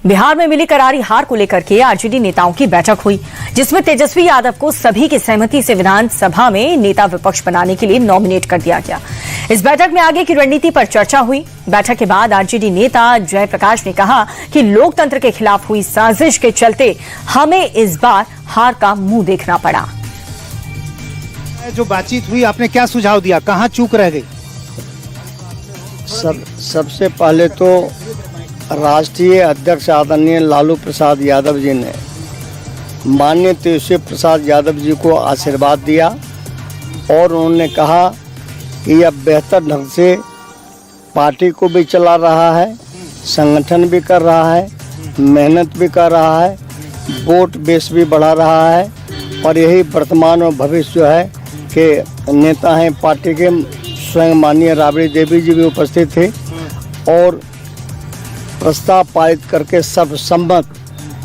बिहार में मिली करारी हार को लेकर के आरजेडी नेताओं की बैठक हुई, जिसमें तेजस्वी यादव को सभी की सहमति से विधानसभा में नेता विपक्ष बनाने के लिए नॉमिनेट कर दिया गया। इस बैठक में आगे की रणनीति पर चर्चा हुई। बैठक के बाद आरजेडी नेता जयप्रकाश ने कहा कि लोकतंत्र के खिलाफ हुई साजिश के चलते हमें इस बार हार का मुंह देखना पड़ा। जो बातचीत हुई, आपने क्या सुझाव दिया, कहां चूक रह गई? सबसे पहले तो राष्ट्रीय अध्यक्ष आदरणीय लालू प्रसाद यादव जी ने माननीय तेजस्वी प्रसाद यादव जी को आशीर्वाद दिया और उन्होंने कहा कि यह बेहतर ढंग से पार्टी को भी चला रहा है, संगठन भी कर रहा है, मेहनत भी कर रहा है, वोट बेस भी बढ़ा रहा है और यही वर्तमान और भविष्य जो है कि नेता हैं पार्टी के। स्वयं माननीय राबड़ी देवी जी भी उपस्थित थे और प्रस्ताव पारित करके सब सम्मत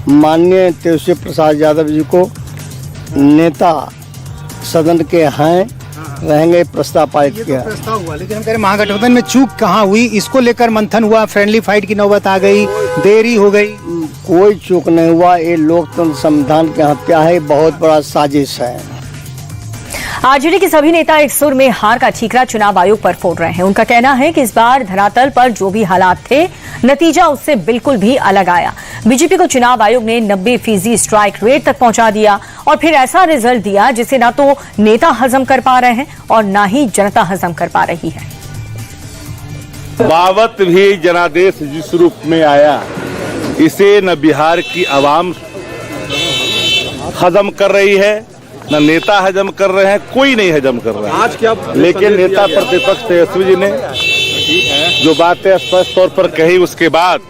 माननीय तेजस्वी प्रसाद यादव जी को नेता सदन के हैं रहेंगे प्रस्ताव पारित किया। प्रस्ताव हुआ, लेकिन हम कह रहे महागठबंधन में चूक कहाँ हुई, इसको लेकर मंथन हुआ, फ्रेंडली फाइट की नौबत आ गई, देरी हो गई। कोई चूक नहीं हुआ, ये लोकतंत्र संविधान की हत्या है, बहुत बड़ा साजिश है। आरजेडी के सभी नेता एक सुर में हार का ठीकरा चुनाव आयोग पर फोड़ रहे हैं। उनका कहना है कि इस बार धरातल पर जो भी हालात थे, नतीजा उससे बिल्कुल भी अलग आया। बीजेपी को चुनाव आयोग ने 90% स्ट्राइक रेट तक पहुंचा दिया और फिर ऐसा रिजल्ट दिया जिसे ना तो नेता हजम कर पा रहे हैं और ना ही जनता हजम कर पा रही है। बावत भी जनादेश जिस रूप में आया, इसे न बिहार की आवाम हजम कर रही है, न नेता हजम कर रहे हैं, कोई नहीं हजम कर रहा है। आज क्या लेकिन नेता प्रतिपक्ष तेजस्वी जी ने जो बातें स्पष्ट तौर पर कही, उसके बाद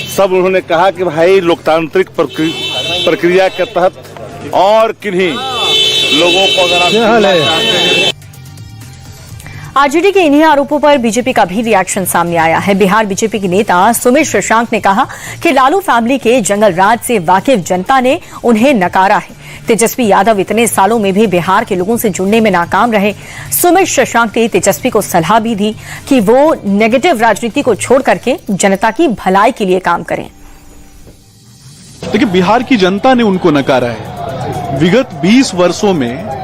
सब उन्होंने कहा कि भाई लोकतांत्रिक प्रक्रिया के तहत और किन्हीं लोगों को अगर आरजेडी के इन्हीं आरोपों पर बीजेपी का भी रिएक्शन सामने आया है। बिहार बीजेपी के नेता सुमित शशांक ने कहा कि लालू फैमिली के जंगल राज से वाकिफ जनता ने उन्हें नकारा है। तेजस्वी यादव इतने सालों में भी बिहार के लोगों से जुड़ने में नाकाम रहे। सुमित शशांक ने तेजस्वी को सलाह भी दी कि वो नेगेटिव राजनीति को छोड़ करके जनता की भलाई के लिए काम करें। देखिए, बिहार की जनता ने उनको नकारा है। विगत 20 वर्षों में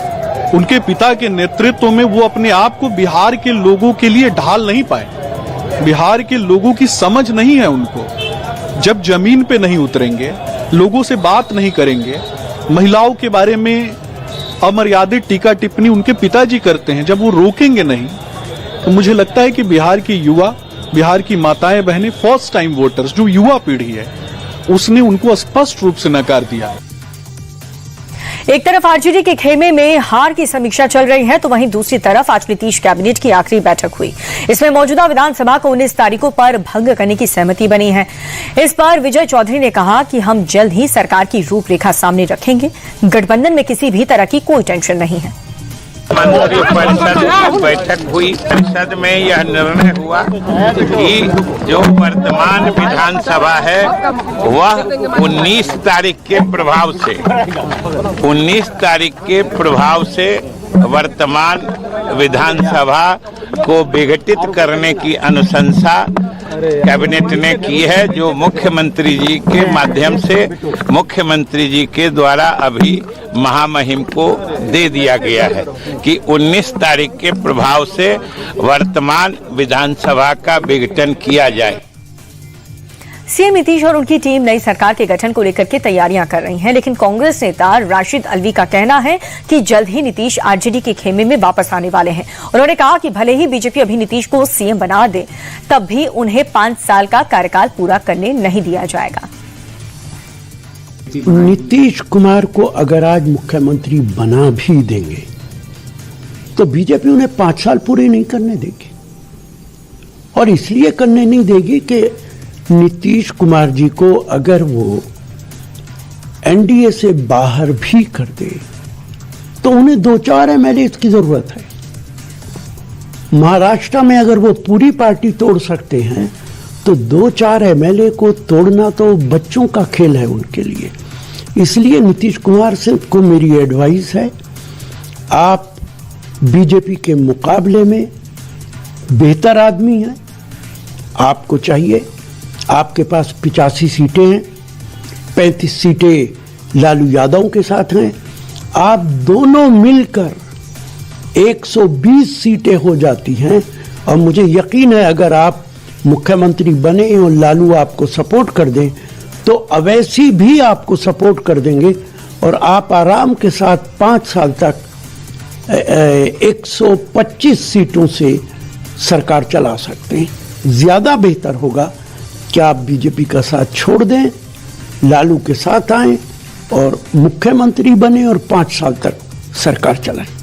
उनके पिता के नेतृत्व में वो अपने आप को बिहार के लोगों के लिए ढाल नहीं पाए। बिहार के लोगों की समझ नहीं है उनको। जब जमीन पे नहीं उतरेंगे, लोगों से बात नहीं करेंगे, महिलाओं के बारे में अमर्यादित टीका टिप्पणी उनके पिताजी करते हैं, जब वो रोकेंगे नहीं तो मुझे लगता है कि बिहार की युवा, बिहार की माताएं बहनें, फर्स्ट टाइम वोटर्स जो युवा पीढ़ी है, उसने उनको स्पष्ट रूप से नकार दिया। एक तरफ आरजेडी के खेमे में हार की समीक्षा चल रही है तो वहीं दूसरी तरफ आज नीतीश कैबिनेट की आखिरी बैठक हुई। इसमें मौजूदा विधानसभा को 19 तारीखों पर भंग करने की सहमति बनी है। इस पर विजय चौधरी ने कहा कि हम जल्द ही सरकार की रूपरेखा सामने रखेंगे। गठबंधन में किसी भी तरह की कोई टेंशन नहीं है। मंत्रिपरिषद बैठक हुई। परिषद में यह निर्णय हुआ कि जो वर्तमान विधानसभा है वह 19 तारीख के प्रभाव से वर्तमान विधानसभा को विघटित करने की अनुशंसा कैबिनेट ने की है, जो मुख्यमंत्री जी के माध्यम से मुख्यमंत्री जी के द्वारा अभी महामहिम को दे दिया गया है कि 19 तारीख के प्रभाव से वर्तमान विधानसभा का विघटन किया जाए। सीएम नीतीश और उनकी टीम नई सरकार के गठन को लेकर के तैयारियां कर रही हैं, लेकिन कांग्रेस नेता राशिद अलवी का कहना है कि जल्द ही नीतीश आरजेडी के खेमे में वापस आने वाले हैं। उन्होंने कहा कि भले ही बीजेपी अभी नीतीश को सीएम बना दे, तब भी उन्हें 5 साल का कार्यकाल पूरा करने नहीं दिया जाएगा। नीतीश कुमार को अगर आज मुख्यमंत्री बना भी देंगे तो बीजेपी उन्हें 5 साल पूरे नहीं करने देगी, और इसलिए करने नहीं देगी कि नीतीश कुमार जी को अगर वो एनडीए से बाहर भी कर दे तो उन्हें 2-4 एमएलए की जरूरत है। महाराष्ट्र में अगर वो पूरी पार्टी तोड़ सकते हैं तो 2-4 एमएलए को तोड़ना तो बच्चों का खेल है उनके लिए। इसलिए नीतीश कुमार से को मेरी एडवाइस है, आप बीजेपी के मुकाबले में बेहतर आदमी हैं, आपको चाहिए आपके पास 85 सीटें हैं, 35 सीटें लालू यादव के साथ हैं। आप दोनों मिलकर 120 सीटें हो जाती हैं और मुझे यकीन है अगर आप मुख्यमंत्री बने और लालू आपको सपोर्ट कर दें तो अवैसी भी आपको सपोर्ट कर देंगे और आप आराम के साथ 5 साल तक 125 सीटों से सरकार चला सकते हैं। ज्यादा बेहतर होगा कि आप बीजेपी का साथ छोड़ दें, लालू के साथ आएं और मुख्यमंत्री बने और 5 साल तक सरकार चलाएं।